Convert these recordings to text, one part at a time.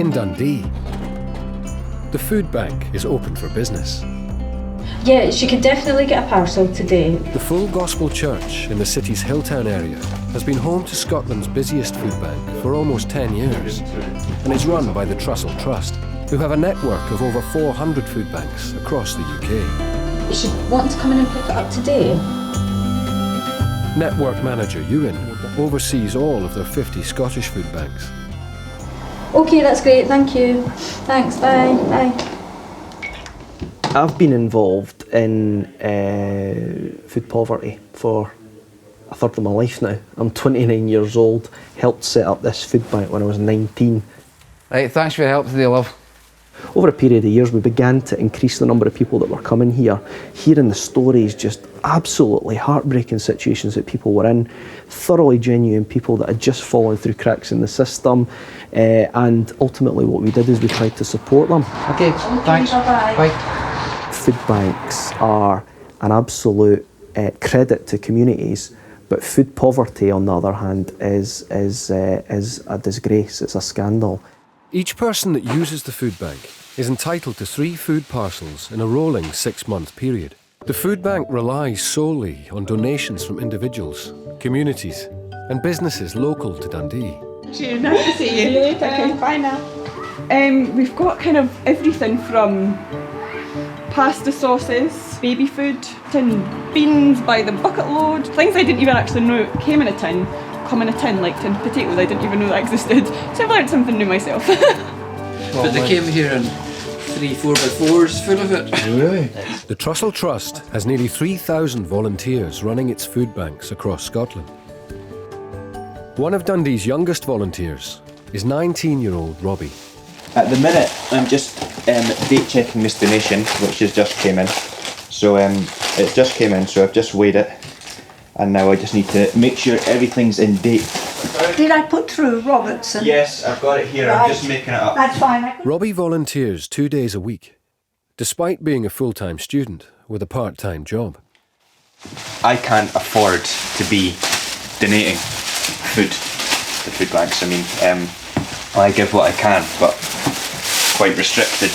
in Dundee. The Foodbank is open for business. Yeah, she could definitely get a parcel today. The Full Gospel Church in the city's Hilltown area has been home to Scotland's busiest food bank for almost 10 years and is run by the Trussell Trust, who have a network of over 400 food banks across the UK. Is she wanting to come in and pick it up today? Network manager Ewan oversees all of their 50 Scottish food banks. Okay, that's great, thank you. Thanks, bye, bye. I've been involved in food poverty for a third of my life now. I'm 29 years old, helped set up this food bank when I was 19. Right, thanks for your help today, love. Over a period of years, we began to increase the number of people that were coming here, hearing the stories, just absolutely heartbreaking situations that people were in, thoroughly genuine people that had just fallen through cracks in the system, and ultimately what we did is we tried to support them. Okay, thanks. Bye-bye. Bye. Food banks are an absolute credit to communities, but food poverty, on the other hand, is a disgrace. It's a scandal. Each person that uses the food bank is entitled to 3 food parcels in a rolling 6-month period. The food bank relies solely on donations from individuals, communities, and businesses local to Dundee. Cheers, nice to see you. See you later. Okay, bye now. We've got kind of everything from pasta sauces, baby food, tin beans by the bucket load, things I didn't even actually know came in a tin, come in a tin, like tin potatoes I didn't even know that existed. So I've learned something new myself. But they came here in 3 4x4s full of it. Really? The Trussell Trust has nearly 3,000 volunteers running its food banks across Scotland. One of Dundee's youngest volunteers is 19-year-old Robbie. At the minute, I'm just date checking this donation, which has just came in. So it just came in, so I've just weighed it, and now I just need to make sure everything's in date. Did I put through Robertson? Yes, I've got it here. Right. I'm just making it up. That's fine. Robbie volunteers 2 days a week, despite being a full-time student with a part-time job. I can't afford to be donating food to food banks. I mean, I give what I can, but quite restricted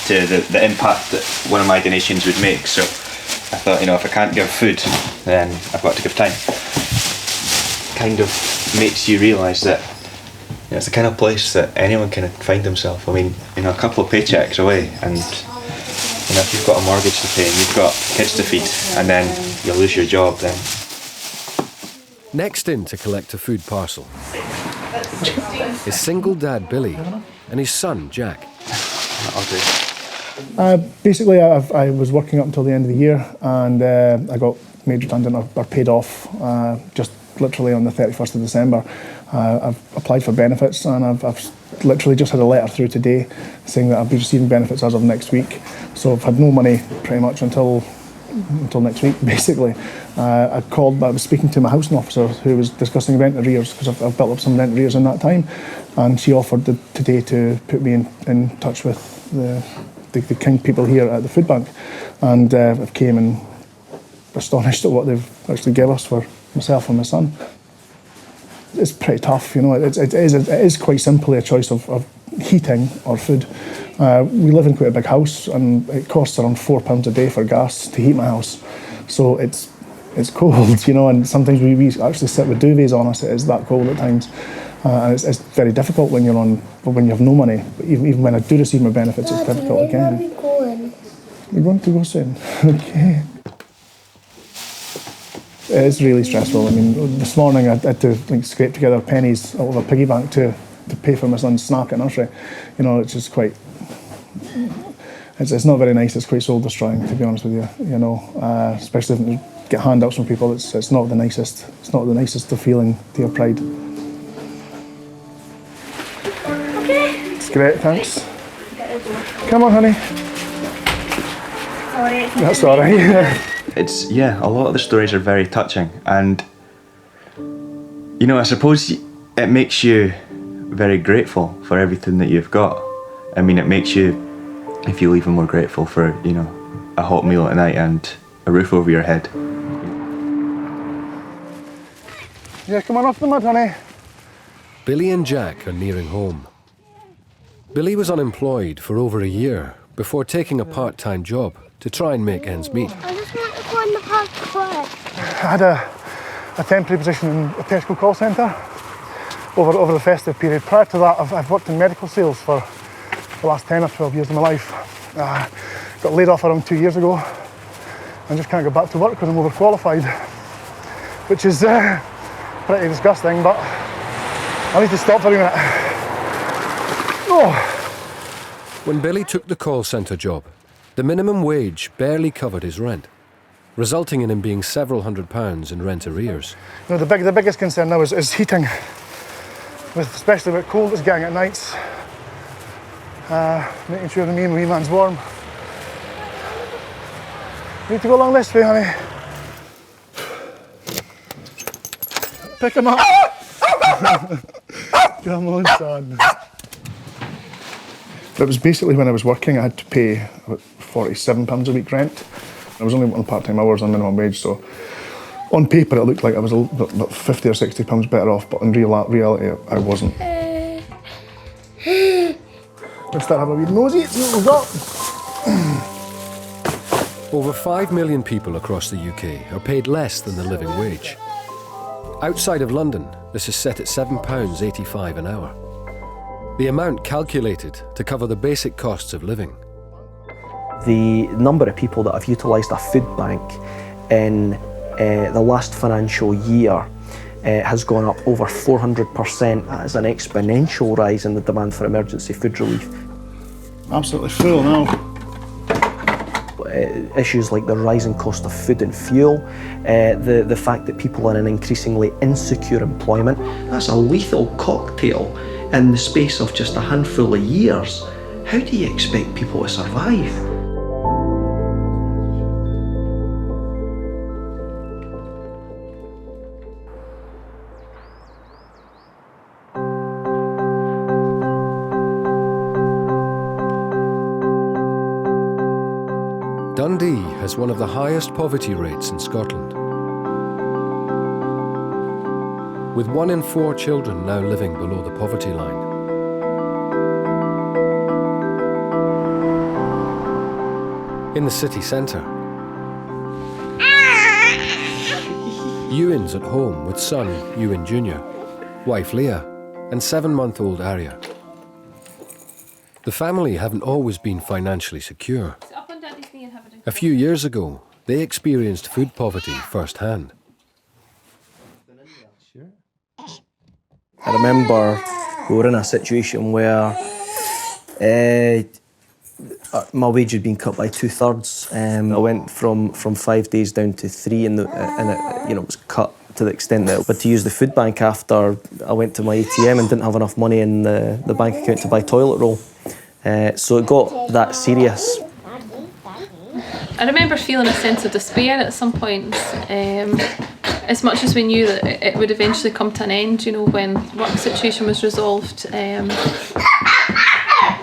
to the impact that one of my donations would make. So I thought, if I can't give food, then I've got to give time. Kind of makes you realise that it's the kind of place that anyone can find himself. I mean, a couple of paychecks away, and if you've got a mortgage to pay and you've got kids to feed, and then you lose your job, then. Next in to collect a food parcel is single dad Billy and his son Jack. Basically, I was working up until the end of the year, and I got made redundant or paid off just literally on the 31st of December. I've applied for benefits, and I've literally just had a letter through today saying that I'll be receiving benefits as of next week. So I've had no money pretty much until next week, basically. I was speaking to my housing officer who was discussing rent arrears, because I've built up some rent arrears in that time, and she offered today to put me in touch with the kind people here at the food bank, and I've came and astonished at what they've actually given us for myself and my son. It's pretty tough, it is quite simply a choice of heating or food. We live in quite a big house, and it costs around £4 a day for gas to heat my house. So it's cold, and sometimes we actually sit with duvets on us. It is that cold at times. And it's very difficult when you have no money. But even when I do receive my benefits, it's difficult again. Where are we going? We're going to go soon. Okay. It is really stressful. I mean, this morning I had to scrape together pennies out of a piggy bank to pay for my son's snack at nursery. It's just quite. It's not very nice. It's quite soul destroying, to be honest with you. Especially if you get handouts from people. It's not the nicest. It's not the nicest of feeling to your pride. Okay. It's great, thanks. Come on, honey. Sorry. That's all right. A lot of the stories are very touching, and I suppose it makes you very grateful for everything that you've got. I mean, it makes you feel even more grateful for, a hot meal at night and a roof over your head. Yeah, come on off the mud, honey. Billy and Jack are nearing home, Billy was unemployed for over a year before taking a part-time job to try and make ends meet. I just want to go in the park to play. I had a temporary position in a Tesco call centre over the festive period. Prior to that, I've worked in medical sales for the last 10 or 12 years of my life. Got laid off around 2 years ago and just can't go back to work because I'm overqualified, which is pretty disgusting, but I need to stop for a minute. Oh. When Billy took the call centre job, the minimum wage barely covered his rent, resulting in him being several £100s in rent arrears. You know, the biggest concern now is heating, especially with cold it's getting at nights. Making sure the me and wee man's warm. Need to go along this way, honey. Pick him up. Come on, son. It was basically when I was working, I had to pay about £47 a week rent. I was only working part-time hours on minimum wage, so on paper it looked like I was about 50 or £60 better off, but in reality I wasn't. Let's start having a wee nosy, see what we've got. Over 5 million people across the UK are paid less than the living wage. Outside of London, this is set at £7.85 an hour. The amount calculated to cover the basic costs of living. The number of people that have utilised a food bank in the last financial year has gone up over 400%. That is an exponential rise in the demand for emergency food relief. Absolutely full now. Issues like the rising cost of food and fuel, the fact that people are in increasingly insecure employment. That's a lethal cocktail in the space of just a handful of years. How do you expect people to survive? Dundee has one of the highest poverty rates in Scotland, with 1 in 4 children now living below the poverty line. In the city centre, Ewan's at home with son Ewan Jr., wife Leah, and 7-month-old Arya. The family haven't always been financially secure. A few years ago, they experienced food poverty firsthand. I remember we were in a situation where my wage had been cut by 2/3. I went from 5 days down to 3, and it was cut to the extent that I had to use the food bank after I went to my ATM and didn't have enough money in the bank account to buy toilet roll. So it got that serious. I remember feeling a sense of despair at some point, as much as we knew that it would eventually come to an end, you know, when work situation was resolved. I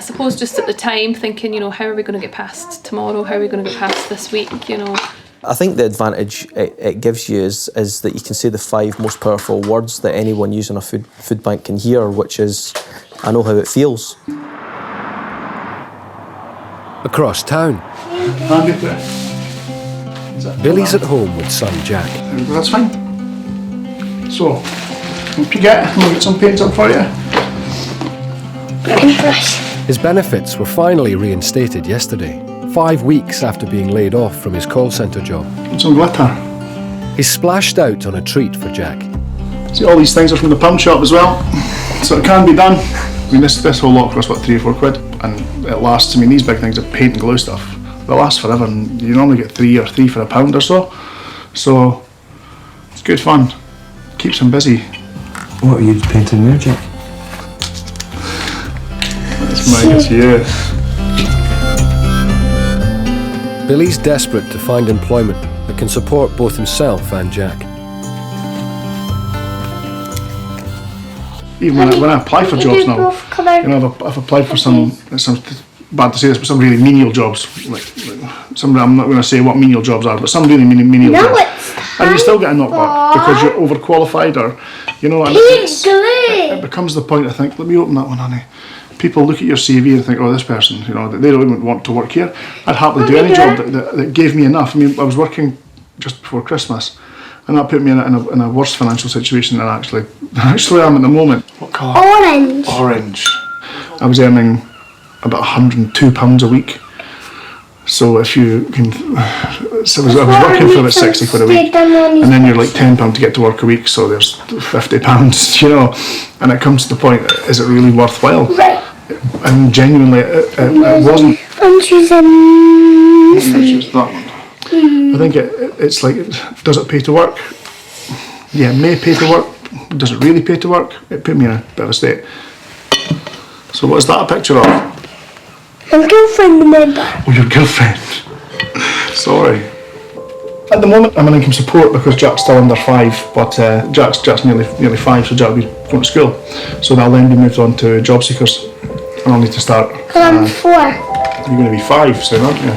suppose just at the time thinking, you know, how are we going to get past tomorrow? How are we going to get past this week, you know? I think the advantage it gives you is that you can say the 5 most powerful words that anyone using a food bank can hear, which is, I know how it feels. Across town, Billy's at home with son Jack. That's fine. So, hope you get. We'll get some paint up for you. His benefits were finally reinstated yesterday, 5 weeks after being laid off from his call centre job. Some glitter. He splashed out on a treat for Jack. See, all these things are from the pound shop as well, so it can be done. I mean, this whole lot costs about 3 or 4 quid, and it lasts. I mean, these big things are paint and glue stuff. They last forever, and you normally get 3 for £1 or so. So it's good fun. Keeps him busy. What are you painting there, Jack? That's mine, it's you. Billy's desperate to find employment that can support both himself and Jack. Even when I apply for jobs now, you know, I've applied for some, it sounds bad to say this, but some really menial jobs. Like some, I'm not going to say what menial jobs are, but some really menial jobs. And you still get a knockback because you're overqualified, or, you know, and it becomes the point, I think, let me open that one, honey. people look at your CV and think, oh, this person, you know, they don't even want to work here. I'd happily do any job that gave me enough. I mean, I was working just before Christmas, and that put me in a worse financial situation than I actually am at the moment. What colour? Orange. Orange. I was earning about £102 a week. So if you can, so I was working for about 60 quid a week, and then you're like £10 to get to work a week, so there's £50, you know, and it comes to the point, is it really worthwhile? Right. And genuinely, it wasn't. I'm choosing that one. I think it's like, does it pay to work? Yeah, it may pay to work. Does it really pay to work? It put me in a bit of a state. So what is that a picture of? My girlfriend, remember? Oh, your girlfriend. Sorry. At the moment, I'm in income support because Jack's still under 5, but Jack's nearly 5, so Jack will be going to school. So that'll then be moved on to job seekers, and I'll need to start. I'm 4. You're going to be 5 soon, aren't you?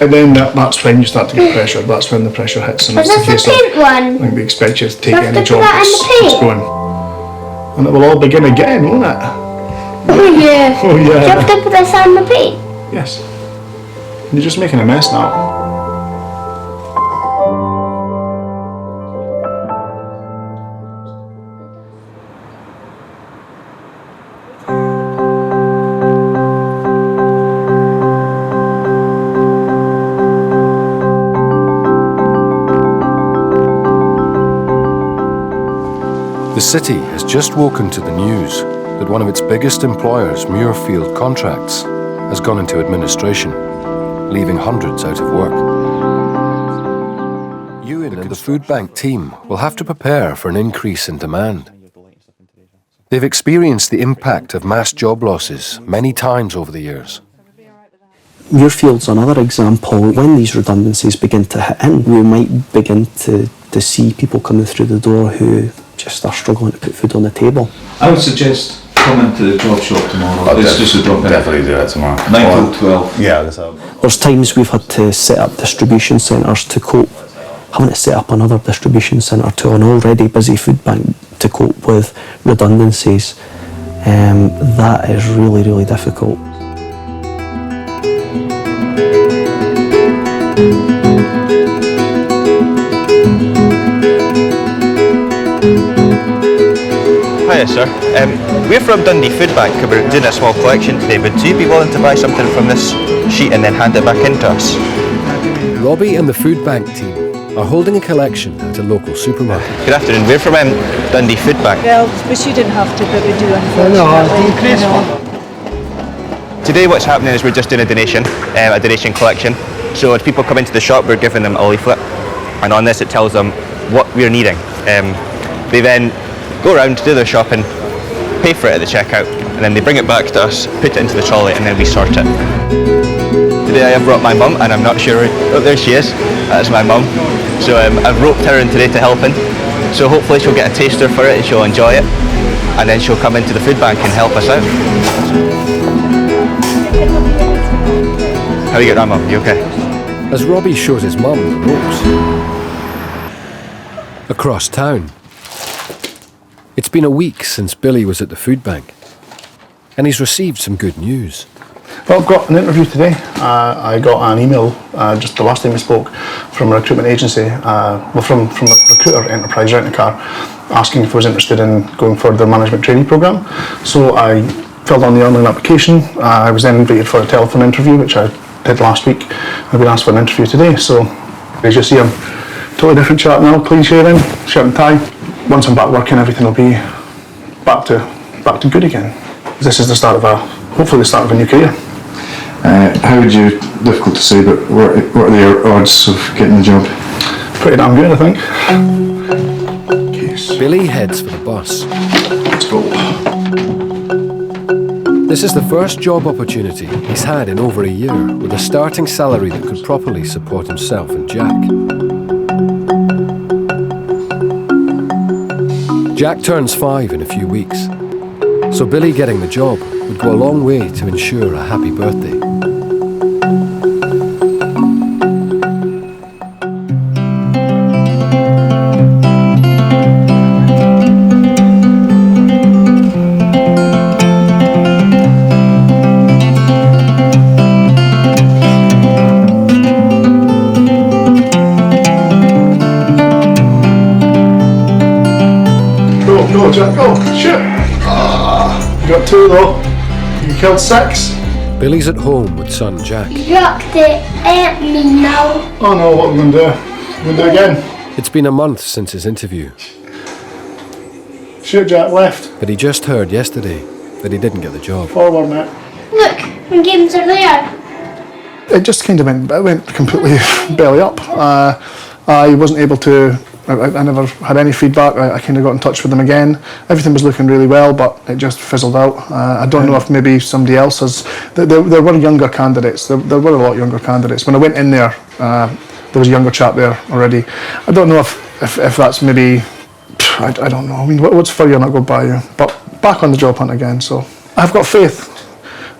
And then that's when you start to get pressured. That's when the pressure hits, and it's the case of, I think we expect you to take any job that's going. And it will all begin again, won't it? Oh yeah. Oh yeah. Do you have to put this on the paint? Yes. You're just making a mess now. The city has just woken to the news that one of its biggest employers, Muirfield Contracts, has gone into administration, leaving hundreds out of work. Ewan and the Foodbank team will have to prepare for an increase in demand. They've experienced the impact of mass job losses many times over the years. Muirfield's another example. When these redundancies begin to hit in, we might begin to see people coming through the door who just are struggling to put food on the table. I would suggest come into the job shop tomorrow. It's just a drop in. Definitely do that tomorrow. 9 till 12. Yeah, there's times we've had to set up distribution centres to cope, having to set up another distribution centre to an already busy food bank to cope with redundancies. That is really, really difficult. Hiya sir, we're from Dundee Foodbank and we're doing a small collection today. Would you be willing to buy something from this sheet and then hand it back into us? Robbie and the Foodbank team are holding a collection at a local supermarket. Good afternoon, we're from Dundee Foodbank. Well, we shouldn't have to, but we do, unfortunately. Today what's happening is we're just doing a donation collection. So as people come into the shop, we're giving them a leaflet, and on this it tells them what we're needing. They then go around, do their shopping, pay for it at the checkout, and then they bring it back to us, put it into the trolley, and then we sort it. Today I have brought my mum, and I'm not sure, oh there she is, that's my mum. So I've roped her in today to help in, so hopefully she'll get a taster for it and she'll enjoy it, and then she'll come into the food bank and help us out. How are you getting on, mum? You okay? As Robbie shows his mum the ropes. Across town, it's been a week since Billy was at the food bank, and he's received some good news. Well, I've got an interview today. I got an email just the last time we spoke from a recruitment agency, from a recruiter, Enterprise Rent a Car, asking if I was interested in going for their management trainee programme. So I filled on the online application. I was then invited for a telephone interview, which I did last week. I've been asked for an interview today. So as you see, I'm totally different chat now, clean sharing, shirt and tie. Once I'm back working, everything will be back to good again. This is the start of hopefully the start of a new career. How would you, difficult to say, but what are the odds of getting the job? Pretty damn good, I think. Billy heads for the bus. Let's go. This is the first job opportunity he's had in over a year, with a starting salary that could properly support himself and Jack. Jack turns 5 in a few weeks, so Billy getting the job would go a long way to ensure a happy birthday. Go, Jack, go, shoot. You got 2 though. You killed 6. Billy's at home with son Jack. Yucked it at me now. Oh no, what are we going to do? We're going to do it again. It's been a month since his interview, Shoot, Jack, left. but he just heard yesterday that he didn't get the job. Forward, mate. Look, my games are there. It just kind of went completely belly up. I wasn't able to, I never had any feedback. I kind of got in touch with them again. Everything was looking really well, but it just fizzled out. I don't know if maybe somebody else has, there were younger candidates. There were a lot younger candidates. When I went in there, there was a younger chap there already. I don't know if that's maybe, I don't know. I mean, what's for you not go by you? But back on the job hunt again, so I've got faith.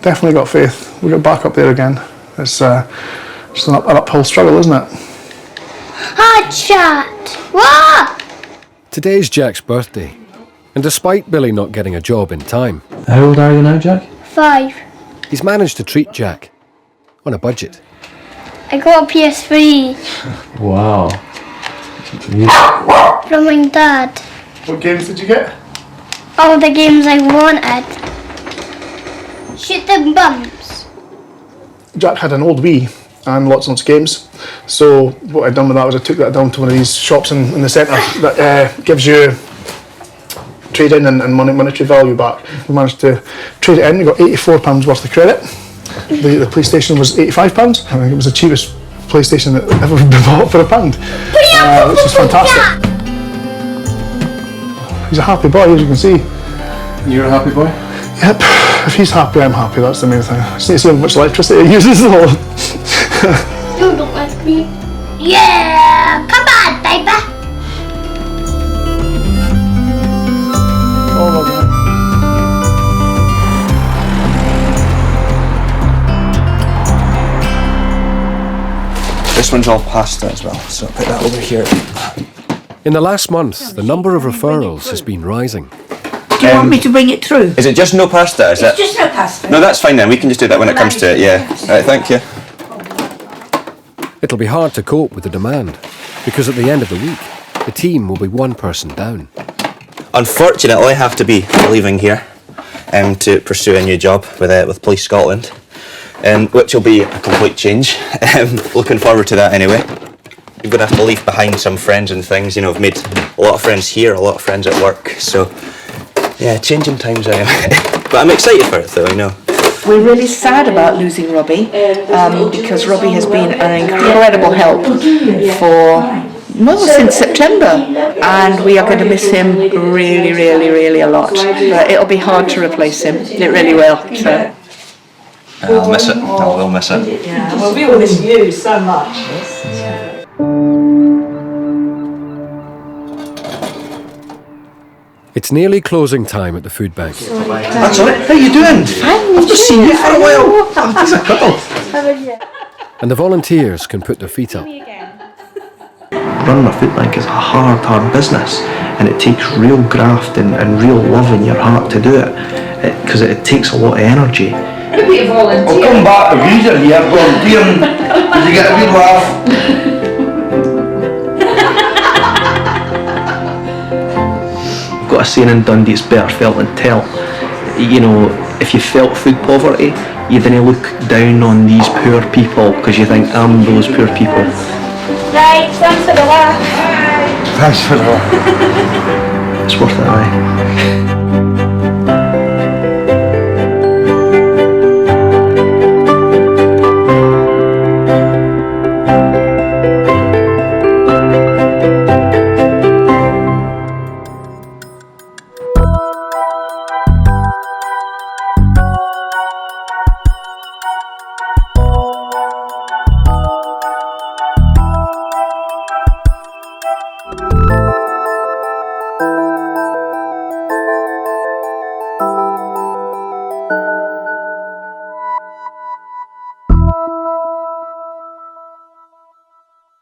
Definitely got faith. We got back up there again. It's just an uphill struggle, isn't it? Hot shot. What? Today's Jack's birthday, and despite Billy not getting a job in time, How old are you now, Jack? 5. he's managed to treat Jack on a budget. I got a PS3 Wow. from my dad. What games did you get? All the games I wanted. Shoot them bums. Jack had an old Wii and lots and lots of games. So what I'd done with that was I took that down to one of these shops in the centre that gives you trade-in and monetary value back. We managed to trade it in. We got £84 worth of credit. The PlayStation was £85. I think it was the cheapest PlayStation that ever been bought for £1, which is fantastic. He's a happy boy, as you can see. You're a happy boy? Yep. If he's happy, I'm happy. That's the main thing. I just need to see how much electricity he uses. You don't like me. Yeah, come on, baby. This one's all pasta as well, so I'll put that over here. In the last month, the number of referrals has been rising. Do you want me to bring it through? Is it just no pasta? Is It's it? just no pasta. No, that's fine then. We can just do that when it comes to it. Yeah. Right. Thank you. It'll be hard to cope with the demand, because at the end of the week, the team will be one person down. Unfortunately, I have to be leaving here to pursue a new job with Police Scotland, which will be a complete change. Looking forward to that anyway. You're going to have to leave behind some friends and things. You know, I've made a lot of friends here, a lot of friends at work. So, yeah, changing times anyway. But I'm excited for it though, you know. We're really sad about losing Robbie because Robbie has been an incredible help since September, and we are going to miss him really, really, really a lot. But it'll be hard to replace him. It really will. So. I'll miss it. I will miss it. Yeah, well, we will miss you so much. It's nearly closing time at the Foodbank. That's alright. How you doing? I've just seen you for a while. Oh, he's a cuddle. And the volunteers can put their feet up. Running a Foodbank is a hard business, and it takes real graft and real love in your heart to do it, because it takes a lot of energy. I'll come back if you're here volunteering. Did you get a good laugh? I've got a saying in Dundee, it's better felt than tell. You know, if you felt food poverty, you didn't look down on these poor people because you think, I'm those poor people. Right, thanks for the laugh. Thanks for the laugh.